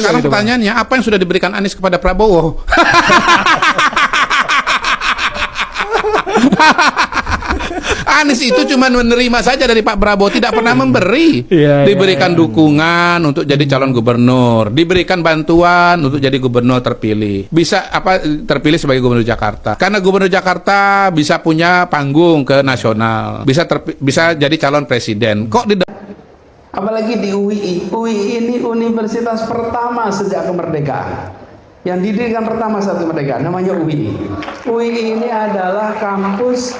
Sekarang gitu, pertanyaannya, apa yang sudah diberikan Anies kepada Prabowo? Anies itu cuma menerima saja dari Pak Prabowo, tidak pernah memberi. Iya, Diberikan dukungan untuk jadi calon gubernur, diberikan bantuan untuk jadi gubernur terpilih. Bisa terpilih sebagai gubernur Jakarta. Karena gubernur Jakarta bisa punya panggung ke nasional, bisa jadi calon presiden. Kok di Apalagi di UI. UI ini universitas pertama sejak kemerdekaan. Yang didirikan pertama saat kemerdekaan namanya UI. UI ini adalah kampus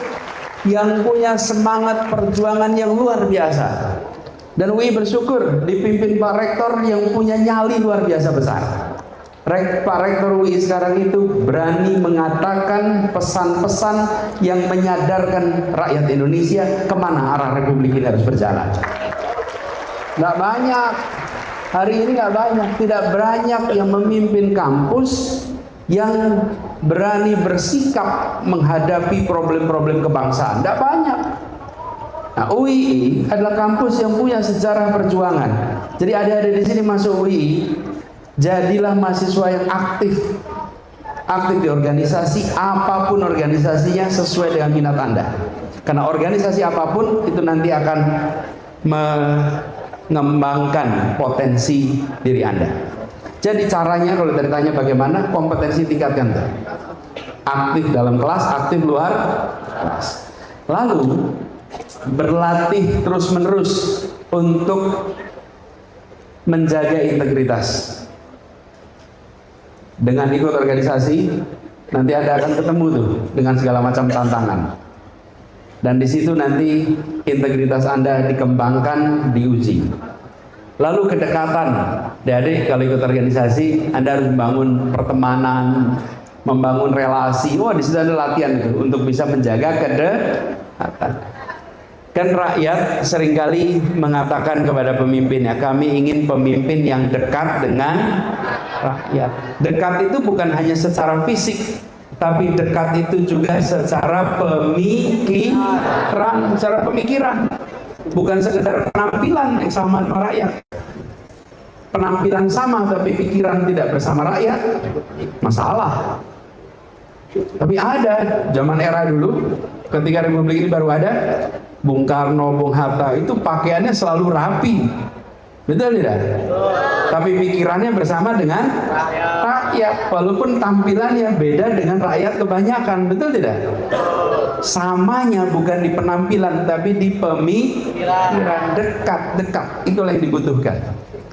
yang punya semangat perjuangan yang luar biasa. Dan UI bersyukur dipimpin Pak Rektor yang punya nyali luar biasa besar. Pak Rektor UI sekarang itu berani mengatakan pesan-pesan yang menyadarkan rakyat Indonesia kemana arah Republik ini harus berjalan. Nggak banyak, hari ini nggak banyak, tidak banyak yang memimpin kampus yang berani bersikap menghadapi problem-problem kebangsaan. Nggak banyak. Nah, UI adalah kampus yang punya sejarah perjuangan. Jadi adik-adik di sini masuk UI, jadilah mahasiswa yang aktif di organisasi, apapun organisasinya sesuai dengan minat Anda. Karena organisasi apapun itu nanti akan mengembangkan potensi diri Anda. Jadi caranya kalau ditanya bagaimana, kompetensi tingkatkan tuh. Aktif dalam kelas, aktif luar kelas. Lalu berlatih terus-menerus untuk menjaga integritas. Dengan ikut organisasi, nanti Anda akan ketemu tuh dengan segala macam tantangan. Dan di situ nanti integritas Anda dikembangkan, diuji. Lalu kedekatan, adik kalau ikut organisasi, Anda harus membangun pertemanan, membangun relasi. Wah, di situ ada latihan itu untuk bisa menjaga kedekatan. Kan rakyat seringkali mengatakan kepada pemimpinnya, kami ingin pemimpin yang dekat dengan rakyat. Dekat itu bukan hanya secara fisik, tapi dekat itu juga secara pemikiran, bukan sekedar penampilan yang sama dengan rakyat. Penampilan sama tapi pikiran tidak bersama rakyat, masalah. Tapi ada zaman era dulu, ketika Republik ini baru ada, Bung Karno, Bung Hatta itu pakaiannya selalu rapi, betul tidak? Tapi pikirannya bersama dengan rakyat, walaupun tampilannya beda dengan rakyat kebanyakan, betul tidak? Samanya bukan di penampilan, tapi di pemikiran. Dekat, itulah yang dibutuhkan.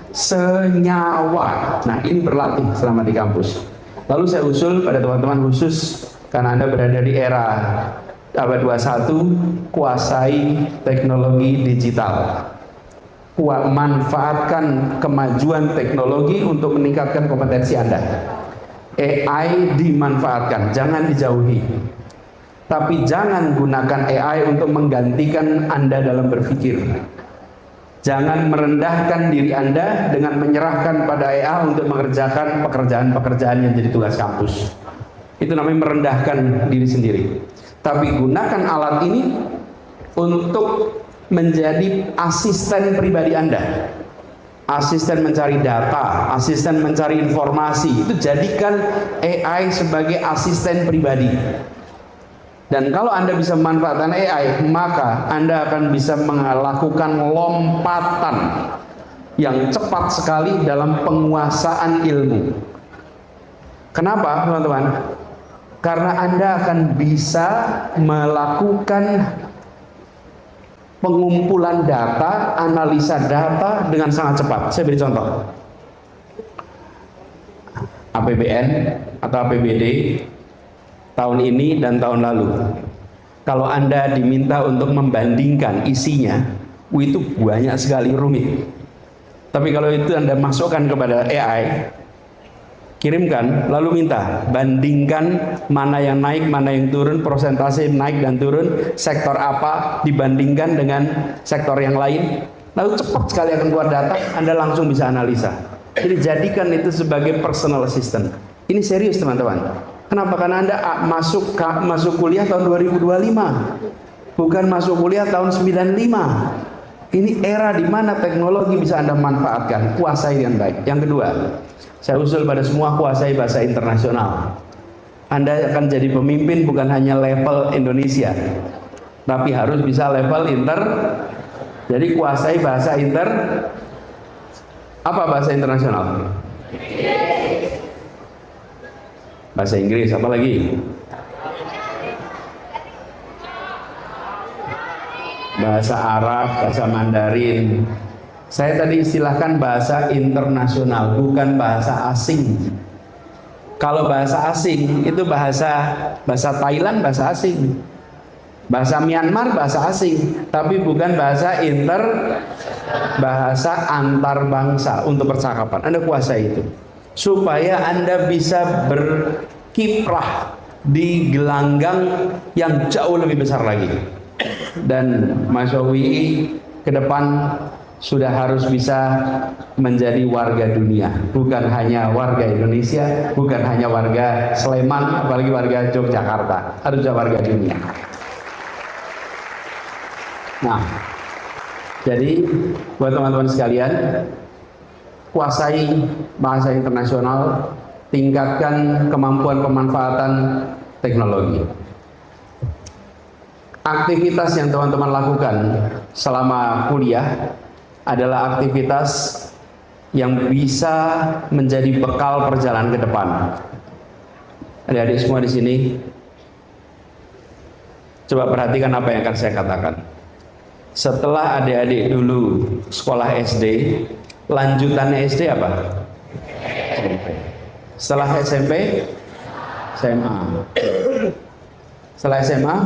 Senyawa. Nah, ini berlatih selama di kampus. Lalu saya usul pada teman-teman khusus, karena Anda berada di era abad 21, kuasai teknologi digital. Manfaatkan kemajuan teknologi untuk meningkatkan kompetensi Anda. AI dimanfaatkan, jangan dijauhi. Tapi jangan gunakan AI untuk menggantikan Anda dalam berpikir. Jangan merendahkan diri Anda dengan menyerahkan pada AI untuk mengerjakan pekerjaan-pekerjaan yang jadi tugas kampus. Itu namanya merendahkan diri sendiri. Tapi gunakan alat ini untuk menjadi asisten pribadi Anda. Asisten mencari data, asisten mencari informasi. Itu jadikan AI sebagai asisten pribadi. Dan kalau Anda bisa memanfaatkan AI, maka Anda akan bisa melakukan lompatan yang cepat sekali dalam penguasaan ilmu. Kenapa, teman-teman? Karena Anda akan bisa melakukan pengumpulan data, analisa data dengan sangat cepat. Saya beri contoh. APBN atau APBD tahun ini dan tahun lalu. Kalau Anda diminta untuk membandingkan isinya, itu banyak sekali rumit. Tapi kalau itu Anda masukkan kepada AI, kirimkan, lalu minta bandingkan mana yang naik, mana yang turun, persentase naik dan turun, sektor apa dibandingkan dengan sektor yang lain, lalu cepat sekali akan keluar data, Anda langsung bisa analisa. Jadi jadikan itu sebagai personal assistant. Ini serius, teman-teman. Kenapa? Karena Anda masuk kuliah tahun 2025, bukan masuk kuliah tahun 95. Ini era di mana teknologi bisa Anda manfaatkan, kuasai dengan baik. Yang kedua, saya usul pada semua, kuasai bahasa internasional. Anda akan jadi pemimpin bukan hanya level Indonesia, tapi harus bisa level inter. Jadi kuasai bahasa apa bahasa internasional? Bahasa Inggris, apa lagi? Bahasa Arab, bahasa Mandarin. Saya tadi istilahkan bahasa internasional, bukan bahasa asing. Kalau bahasa asing itu bahasa Thailand, bahasa asing. Bahasa Myanmar, bahasa asing, tapi bukan bahasa bahasa antar bangsa untuk percakapan. Anda kuasai itu supaya Anda bisa berkiprah di gelanggang yang jauh lebih besar lagi. Dan mahasiswa UI ke depan sudah harus bisa menjadi warga dunia, bukan hanya warga Indonesia, bukan hanya warga Sleman, apalagi warga Yogyakarta, harus bisa warga dunia. Nah, jadi buat teman-teman sekalian, kuasai bahasa internasional, tingkatkan kemampuan pemanfaatan teknologi. Aktivitas yang teman-teman lakukan selama kuliah adalah aktivitas yang bisa menjadi bekal perjalanan ke depan. Adik-adik semua di sini, coba perhatikan apa yang akan saya katakan. Setelah adik-adik dulu sekolah SD, lanjutannya SD apa? SMP. Setelah SMP, SMA. Setelah SMA,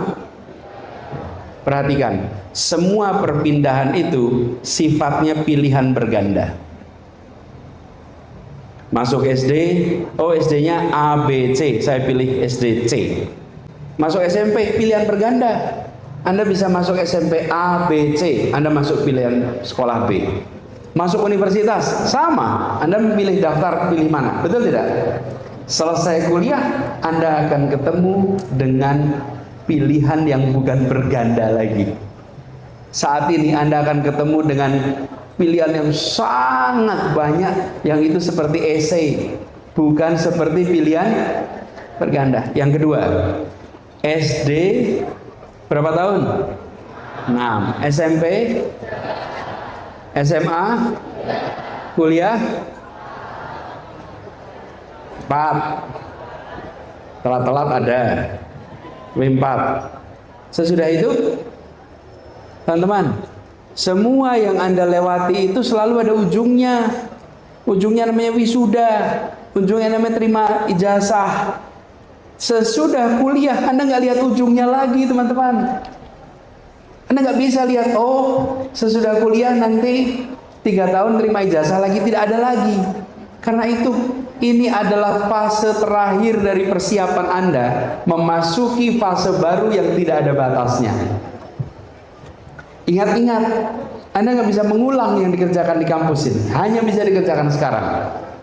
perhatikan, semua perpindahan itu sifatnya pilihan berganda. Masuk SD, oh SD-nya A, B, C, saya pilih SD C. Masuk SMP, pilihan berganda. Anda bisa masuk SMP A, B, C, Anda masuk pilihan sekolah B. Masuk universitas, sama, Anda memilih daftar pilih mana, betul tidak? Selesai kuliah, Anda akan ketemu dengan pilihan yang bukan berganda lagi. Saat ini Anda akan ketemu dengan pilihan yang sangat banyak, yang itu seperti esai, bukan seperti pilihan berganda. Yang kedua, SD berapa tahun? 6. SMP, SMA, kuliah 4. Telat-telat ada 4. Sesudah itu, teman-teman, semua yang Anda lewati itu selalu ada ujungnya. Ujungnya namanya wisuda, ujungnya namanya terima ijazah. Sesudah kuliah Anda nggak lihat ujungnya lagi, teman-teman. Anda nggak bisa lihat, oh sesudah kuliah nanti 3 tahun terima ijazah lagi, tidak ada lagi. Karena itu ini adalah fase terakhir dari persiapan Anda memasuki fase baru yang tidak ada batasnya. Ingat-ingat, Anda nggak bisa mengulang yang dikerjakan di kampus ini, hanya bisa dikerjakan sekarang.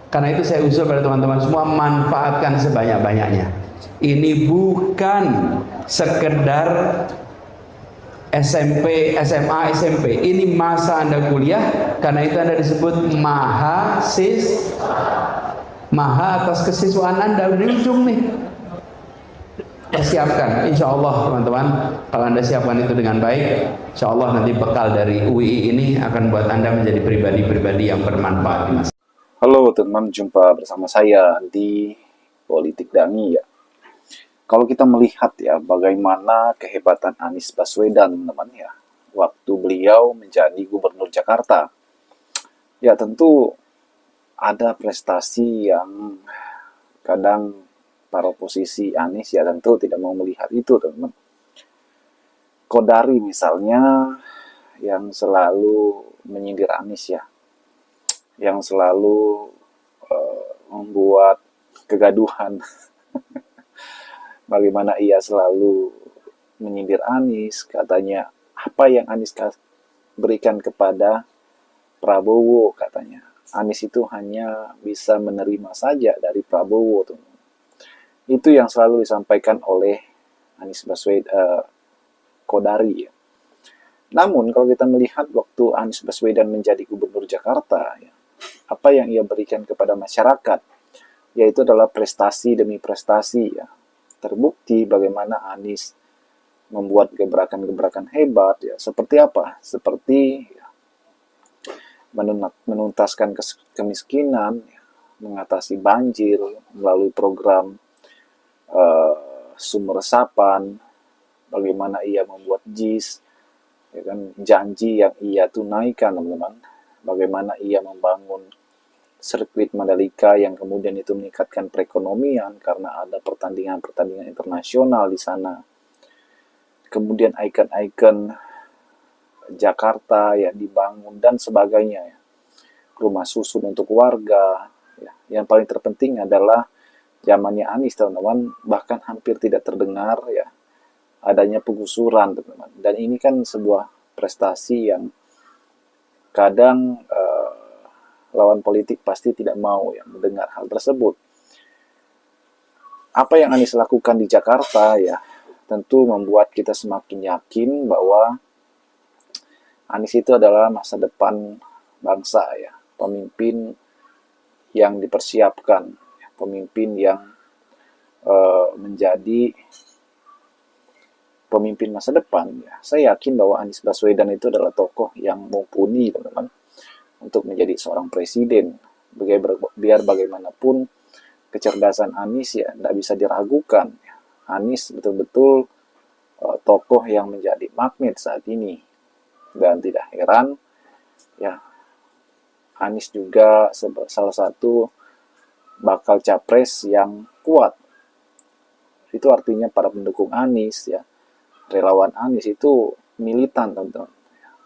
Karena itu saya usul pada teman-teman semua, manfaatkan sebanyak-banyaknya. Ini bukan sekedar SMP, SMA, SMP. Ini masa Anda kuliah, karena itu Anda disebut maha atas kesiswaan Anda. Di ujung nih. Persiapkan, insya Allah teman-teman. Kalau Anda siapkan itu dengan baik, insya Allah nanti bekal dari UI ini akan buat Anda menjadi pribadi-pribadi yang bermanfaat di masa. Halo teman, jumpa bersama saya di Politik Dami ya. Kalau kita melihat ya bagaimana kehebatan Anies Baswedan teman ya, waktu beliau menjadi gubernur Jakarta, ya tentu ada prestasi yang kadang para oposisi Anies ya tentu tidak mau melihat itu teman. Kodari misalnya yang selalu menyindir Anies ya, yang selalu membuat kegaduhan. Bagaimana ia selalu menyindir Anies, katanya apa yang Anies berikan kepada Prabowo, katanya Anies itu hanya bisa menerima saja dari Prabowo tuh. Itu yang selalu disampaikan oleh Anies Baswedan, Kodari ya. Namun kalau kita melihat waktu Anies Baswedan menjadi gubernur Jakarta, ya, apa yang ia berikan kepada masyarakat, yaitu adalah prestasi demi prestasi. Ya. Terbukti bagaimana Anies membuat gebrakan-gebrakan hebat. Ya. Seperti apa? Seperti ya, menuntaskan kemiskinan, ya, mengatasi banjir melalui program sumber resapan, bagaimana ia membuat JIS, ya kan, janji yang ia tunaikan, teman-teman. Bagaimana ia membangun sirkuit Mandalika yang kemudian itu meningkatkan perekonomian karena ada pertandingan-pertandingan internasional di sana. Kemudian ikon-ikon Jakarta yang dibangun dan sebagainya. Ya. Rumah susun untuk warga. Ya. Yang paling terpenting adalah zamannya Anies, teman-teman, bahkan hampir tidak terdengar ya adanya penggusuran, teman-teman. Dan ini kan sebuah prestasi yang kadang lawan politik pasti tidak mau ya mendengar hal tersebut. Apa yang Anies lakukan di Jakarta ya tentu membuat kita semakin yakin bahwa Anies itu adalah masa depan bangsa ya, pemimpin yang dipersiapkan, pemimpin yang menjadi pemimpin masa depan. Ya. Saya yakin bahwa Anies Baswedan itu adalah tokoh yang mumpuni, teman-teman, untuk menjadi seorang presiden. Biar bagaimanapun kecerdasan Anies ya tidak bisa diragukan. Anies betul-betul tokoh yang menjadi magnet saat ini. Dan tidak heran ya Anies juga salah satu bakal capres yang kuat. Itu artinya para pendukung Anies ya, relawan Anies itu militan, teman-teman.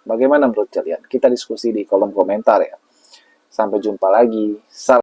Bagaimana menurut kalian? Kita diskusi di kolom komentar ya. Sampai jumpa lagi. Salam.